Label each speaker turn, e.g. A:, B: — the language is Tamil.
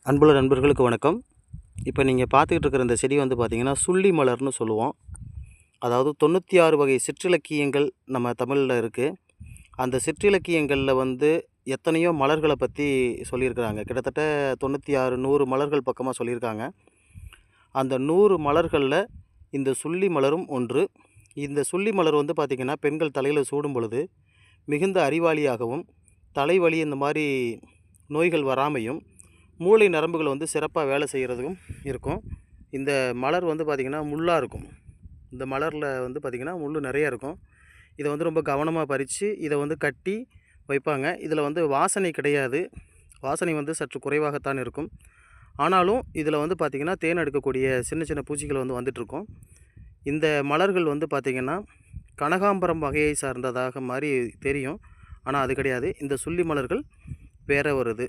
A: அன்புள்ள நண்பர்களுக்கு வணக்கம். இப்போ நீங்கள் பார்த்துக்கிட்டு இருக்கிற இந்த செடி வந்து பார்த்திங்கன்னா சுள்ளி மலர்னு சொல்லுவோம். அதாவது 96 வகை சிற்றிலக்கியங்கள் நம்ம தமிழில் இருக்குது. அந்த சிற்றிலக்கியங்களில் வந்து எத்தனையோ மலர்களை பற்றி சொல்லியிருக்கிறாங்க. கிட்டத்தட்ட 96 100 மலர்கள் பக்கமாக சொல்லியிருக்காங்க. அந்த 100 மலர்களில் இந்த சுள்ளி மலரும் ஒன்று. இந்த சுள்ளி மலர் வந்து பார்த்திங்கன்னா பெண்கள் தலையில் சூடும் பொழுது மிகுந்த அறிவாளியாகவும், தலைவலி இந்த மாதிரி நோய்கள் வராமையும், மூளை நரம்புகள் வந்து சிறப்பாக வேலை செய்கிறதுக்கும் இருக்கும். இந்த மலர் வந்து பார்த்திங்கன்னா முள்ளாக இருக்கும். இந்த மலரில் வந்து பார்த்திங்கன்னா முள் நிறையா இருக்கும். இதை வந்து ரொம்ப கவனமாக பறித்து இதை வந்து கட்டி வைப்பாங்க. இதில் வந்து வாசனை கிடையாது. வாசனை வந்து சற்று குறைவாகத்தான் இருக்கும். ஆனாலும் இதில் வந்து பார்த்திங்கன்னா தேன் எடுக்கக்கூடிய சின்ன சின்ன பூச்சிகள் வந்து வந்துட்டுருக்கும். இந்த மலர்கள் வந்து பார்த்திங்கன்னா கனகாம்பரம் வகையை சார்ந்ததாக மாதிரி தெரியும். ஆனால் அது கிடையாது. இந்த சுள்ளி மலர்கள் வேறு வருது.